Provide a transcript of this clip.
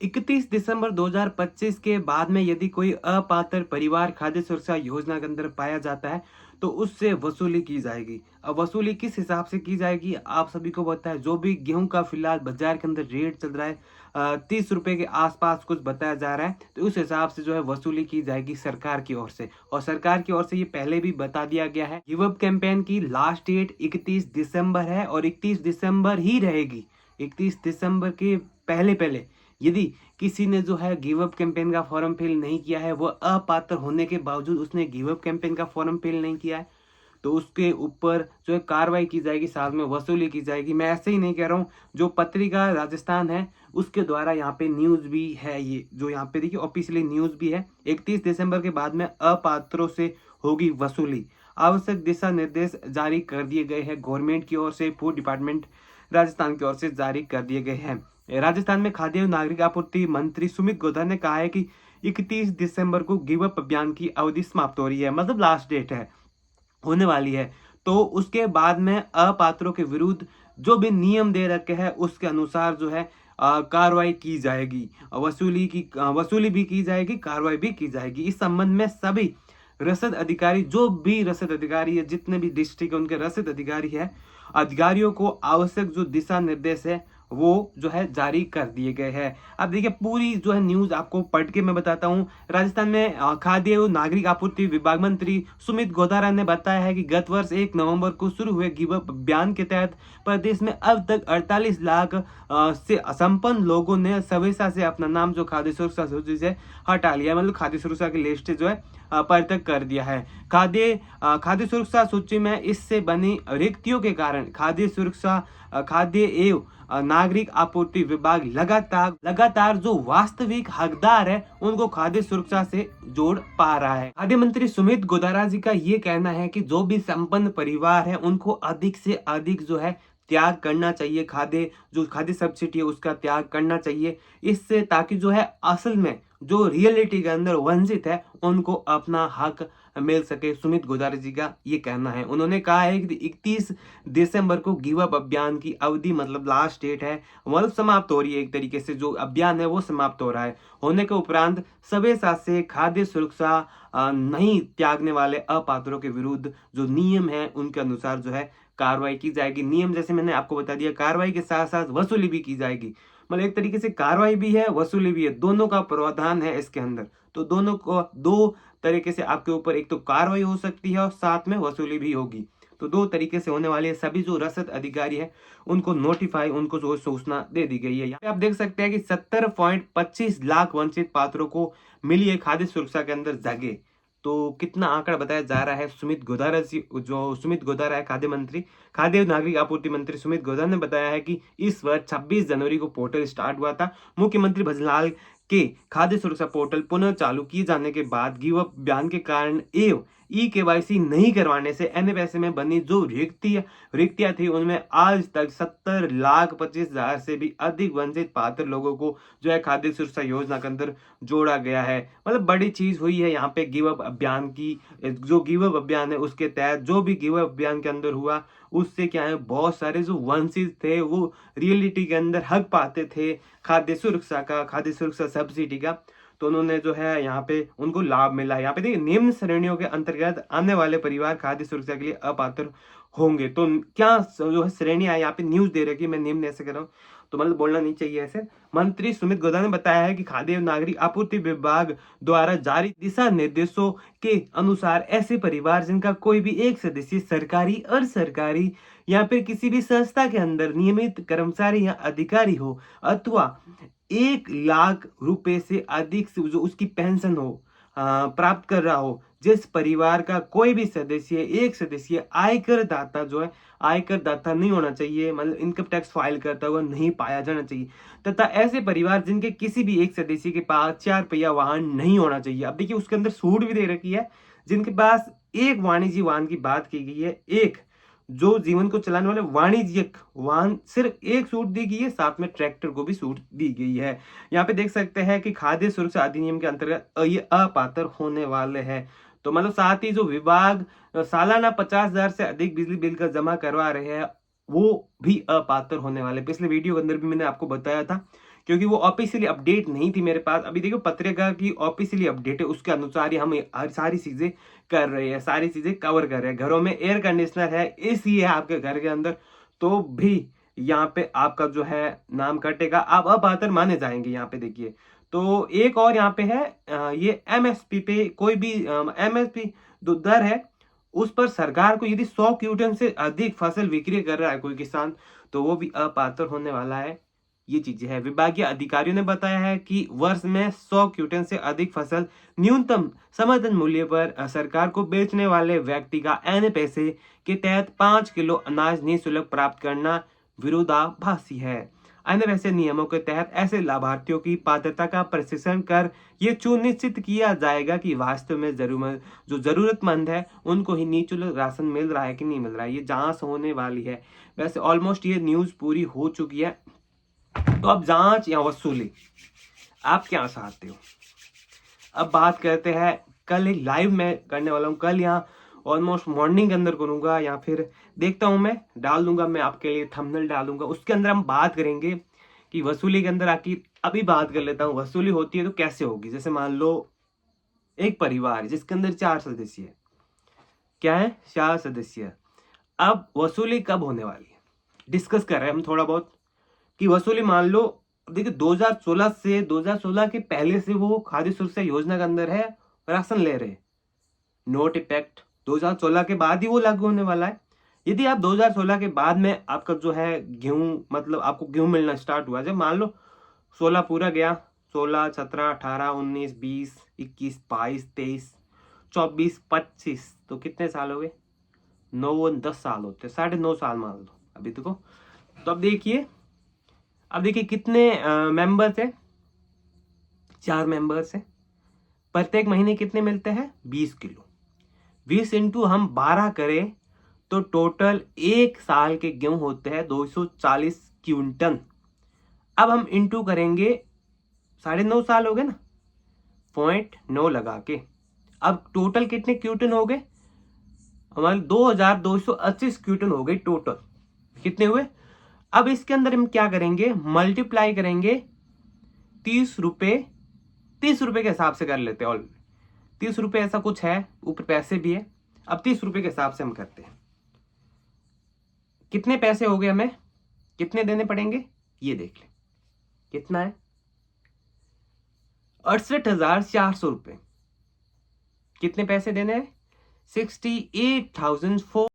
31 दिसंबर 2025 के बाद में यदि कोई अपात्र परिवार खाद्य सुरक्षा योजना के अंदर पाया जाता है तो उससे वसूली की जाएगी। अब वसूली किस हिसाब से की जाएगी आप सभी को पता है। जो भी गेहूं का फिलहाल बाजार के अंदर रेट चल रहा है 30 रुपए के आसपास कुछ बताया जा रहा है, तो उस हिसाब से जो है वसूली की जाएगी सरकार की ओर से। और सरकार की ओर से ये पहले भी बता दिया गया है, गिव अप कैंपेन की लास्ट डेट 31 दिसंबर है और 31 दिसंबर ही रहेगी। 31 दिसंबर के पहले पहले यदि किसी ने जो है गिव अप कैंपेन का फॉर्म फिल नहीं किया है, वो अपात्र होने के बावजूद उसने गिव अप कैंपेन का फॉर्म फिल नहीं किया है, तो उसके ऊपर जो है कार्रवाई की जाएगी, साथ में वसूली की जाएगी। मैं ऐसे ही नहीं कह रहा हूँ, जो पत्रिका राजस्थान है उसके द्वारा यहाँ पे न्यूज भी है, ये जो यहाँ पे देखिए ऑफिशियली न्यूज भी है। 31 दिसंबर के बाद में अपात्रों से होगी वसूली। आवश्यक दिशा निर्देश जारी कर दिए गए हैं गवर्नमेंट की ओर से, फूड डिपार्टमेंट राजस्थान की ओर से जारी कर दिए गए हैं। राजस्थान में खाद्य एवं नागरिक आपूर्ति मंत्री सुमित गोधर ने कहा है कि 31 दिसंबर को गिव अप अभियान की अवधि समाप्त हो रही है, मतलब लास्ट डेट है, होने वाली है। तो उसके बाद में अपात्रों के विरुद्ध जो भी नियम दे रखे हैं उसके अनुसार जो है कार्रवाई की जाएगी, वसूली भी की जाएगी, कार्रवाई भी की जाएगी। इस संबंध में सभी रसद अधिकारी, जो भी रसद अधिकारी है, जितने भी डिस्ट्रिक्ट उनके रसद अधिकारी है, अधिकारियों को आवश्यक जो दिशा निर्देश है वो जो है जारी कर दिए गए हैं। अब देखिए पूरी जो है न्यूज आपको पढ़ के मैं बताता हूँ। राजस्थान में खाद्य एवं नागरिक आपूर्ति विभाग मंत्री सुमित गोधारा ने बताया है कि गत वर्ष 1 नवंबर को शुरू हुए गिव अप अभियान के तहत प्रदेश में अब तक 48 लाख से असंपन्न लोगों ने सवेसा से अपना नाम जो खाद्य सुरक्षा सूची से हटा लिया, मतलब खाद्य सुरक्षा की लिस्ट जो है परित्यक्त कर दिया है। खाद्य सुरक्षा सूची में इससे बनी रिक्तियों के कारण खाद्य एवं नागरिक आपूर्ति विभाग लगातार जो वास्तविक हकदार है उनको खाद्य सुरक्षा से जोड़ पा रहा है। खाद्य मंत्री सुमित गोधारा जी का ये कहना है कि जो भी संपन्न परिवार है उनको अधिक से अधिक जो है त्याग करना चाहिए, खाद्य सब्सिडी है उसका त्याग करना चाहिए, इससे ताकि जो है असल में जो रियलिटी के अंदर वंचित है उनको अपना हक मिल सके। सुमित गोधारा जी का ये कहना है। उन्होंने कहा है कि 31 दिसंबर को गिव अप अभियान की अवधि, मतलब लास्ट डेट है, मतलब समाप्त हो रही है। एक तरीके से जो अभियान है वो समाप्त हो रहा है। होने के उपरांत सवेसा से खाद्य सुरक्षा नहीं त्यागने वाले अपात्रों के विरुद्ध जो नियम है उनके अनुसार जो है कार्रवाई की जाएगी। नियम जैसे मैंने आपको बता दिया, कार्रवाई के साथ साथ वसूली भी की जाएगी। मतलब एक तरीके से कार्रवाई भी है, वसूली भी है, दोनों का प्रावधान है इसके अंदर। तो दोनों को दो तरीके से आपके ऊपर एक तो कार्रवाई हो सकती है और साथ में वसूली भी होगी। तो दो तरीके से होने वाले सभी जो रसद अधिकारी है उनको उनको जो सूचना दे दी गई है। यहाँ पे आप देख सकते हैं कि 70.25 लाख वंचित पात्रों को मिली है खाद्य सुरक्षा के अंदर जगह। तो कितना आंकड़ा बताया जा रहा है, सुमित गोधारा है खाद्य नागरिक आपूर्ति मंत्री सुमित गोधारा ने बताया है कि इस वर्ष 26 जनवरी को पोर्टल स्टार्ट हुआ था। मुख्यमंत्री भजनलाल के खाद्य सुरक्षा पोर्टल पुनः चालू किए जाने के बाद गिव अप अभियान के कारण एवं KYC नहीं करवाने से NFSA में बनी जो रिक्तियां थी उनमें आज तक 70,25,000 से भी अधिक वंचित पात्र लोगों को जो है खाद्य सुरक्षा योजना के अंदर जोड़ा गया है। मतलब बड़ी चीज हुई है यहाँ पे गिव अप अभियान की। जो गिव अप अभियान है उसके तहत जो भी गिव अप अभियान के अंदर हुआ उससे क्या है, बहुत सारे जो वंचित थे वो रियलिटी के अंदर हक पाते थे खाद्य सुरक्षा सब्सिडी का, तो उन्होंने जो है यहाँ पे उनको लाभ मिला है। यहाँ पे देखिए निम्न श्रेणियों के अंतर्गत आने वाले परिवार खाद्य सुरक्षा के लिए अपात्र होंगे। तो क्या जो है श्रेणियां यहाँ पे न्यूज दे रही है, मैं निम्न ऐसे कर रहा हूँ तो मतलब बोलना नहीं चाहिए ऐसे। मंत्री सुमित गोधारा ने बताया है कि खाद्य एवं नागरिक आपूर्ति विभाग द्वारा जारी दिशा निर्देशों के अनुसार ऐसे परिवार जिनका कोई भी एक सदस्य सरकारी, अर्ध-सरकारी या फिर किसी भी संस्था के अंदर नियमित कर्मचारी या अधिकारी हो अथवा 1 लाख रुपए से अधिक से जो उसकी पेंशन हो प्राप्त कर रहा हो, जिस परिवार का कोई भी एक सदस्य आयकर दाता नहीं होना चाहिए, मतलब इनकम टैक्स फाइल करता हुआ नहीं पाया जाना चाहिए, तथा ऐसे परिवार जिनके किसी भी एक सदस्य के पास 4 पहिया वाहन नहीं होना चाहिए। अब देखिए उसके अंदर छूट भी दे रखी है, जिनके पास एक वाणिज्यिक वाहन की बात की गई है, एक जो जीवन को चलाने वाले वाणिज्यिक वाहन सिर्फ एक छूट दी गई है, साथ में ट्रैक्टर को भी छूट दी गई है। यहाँ पे देख सकते हैं कि खाद्य सुरक्षा अधिनियम के अंतर्गत ये अपात्र होने वाले हैं। तो मतलब साथ ही जो विभाग सालाना 50,000 से अधिक बिजली बिल का जमा करवा रहे हैं वो भी अपात्र होने वाले। पिछले वीडियो के अंदर भी मैंने आपको बताया था क्योंकि वो ऑफिशियली अपडेट नहीं थी मेरे पास। अभी देखो पत्रिका की ऑफिशियली अपडेट है, उसके अनुसार ही हम हर सारी चीजें कर रहे हैं, सारी चीजें कवर कर रहे हैं। घरों में एयर कंडीशनर है, एसी है आपके घर के अंदर, तो भी यहाँ पे आपका जो है नाम कटेगा, आप अपात्र माने जाएंगे। यहाँ पे देखिए, तो एक और यहाँ पे है ये एमएसपी पे कोई भी एमएसपी जो दर है उस पर सरकार को यदि 100 क्विंटल से अधिक फसल विक्रय कर रहा है कोई किसान, तो वो भी अपात्र होने वाला है। ये चीजें है। विभागीय अधिकारियों ने बताया है कि वर्ष में 100 क्विंटल से अधिक फसल न्यूनतम समर्थन मूल्य पर सरकार को बेचने वाले व्यक्ति का एन पैसे के तहत 5 किलो अनाज निःशुल्क प्राप्त करना विरोधाभासी है। अन्य वैसे नियमों के तहत ऐसे लाभार्थियों की पात्रता का परीक्षण कर ये सुनिश्चित किया जाएगा कि वास्तव में जो जरूरतमंद है उनको ही निःशुल्क राशन मिल रहा है कि नहीं मिल रहा है। ये जांच होने वाली है। वैसे ऑलमोस्ट ये न्यूज पूरी हो चुकी है। तो अब जांच या वसूली, आप क्या चाहते हो? अब बात करते हैं, कल एक लाइव मैं करने वाला हूँ, कल यहाँ ऑलमोस्ट मॉर्निंग के अंदर करूंगा या फिर देखता हूं, मैं डाल दूंगा, मैं आपके लिए थंबनेल डालूंगा, उसके अंदर हम बात करेंगे कि वसूली के अंदर आखिर। अभी बात कर लेता हूँ वसूली होती है तो कैसे होगी। जैसे मान लो एक परिवार जिसके अंदर 4 सदस्य है, क्या है, 4 सदस्य। अब वसूली कब होने वाली है डिस्कस कर रहे हैं हम थोड़ा बहुत कि वसूली मान लो, देखिए 2016 से 2016 के पहले से वो खाद्य सुरक्षा योजना के अंदर है, राशन ले रहे, नोट इफेक्ट 2016 के बाद ही वो लागू होने वाला है। यदि आप 2016 के बाद में आपका जो है गेहूं, मतलब आपको गेहूं मिलना स्टार्ट हुआ, जब मान लो 16 पूरा गया, 16, 17, 18, 19, 20, 21, 22, 23, 24, 25, तो कितने साल हो गए? 9 10 साल होते, 9.5 साल मान लो अभी देखो। तो अब देखिए कितने मेंबर्स है, 4 मेंबर्स है, प्रत्येक महीने कितने मिलते हैं? 20 किलो। 20 इंटू हम 12 करें तो टोटल एक साल के गेहूं होते हैं 240 क्विंटल। अब हम इंटू करेंगे, 9.5 साल हो गए ना, 0.9 लगा के, अब टोटल कितने क्विंटल हो गए हमारे? 2280 क्विंटल हो गए टोटल। कितने हुए? अब इसके अंदर हम क्या करेंगे, मल्टीप्लाई करेंगे 30 रुपए, 30 रुपए के हिसाब से कर लेते हैं। ऑल 30 रुपए ऐसा कुछ है, ऊपर पैसे भी है। अब 30 रुपए के हिसाब से हम करते हैं, कितने पैसे हो गए, हमें कितने देने पड़ेंगे ये देख ले। कितना है? 68,400 रुपए। कितने पैसे देने हैं? 68,400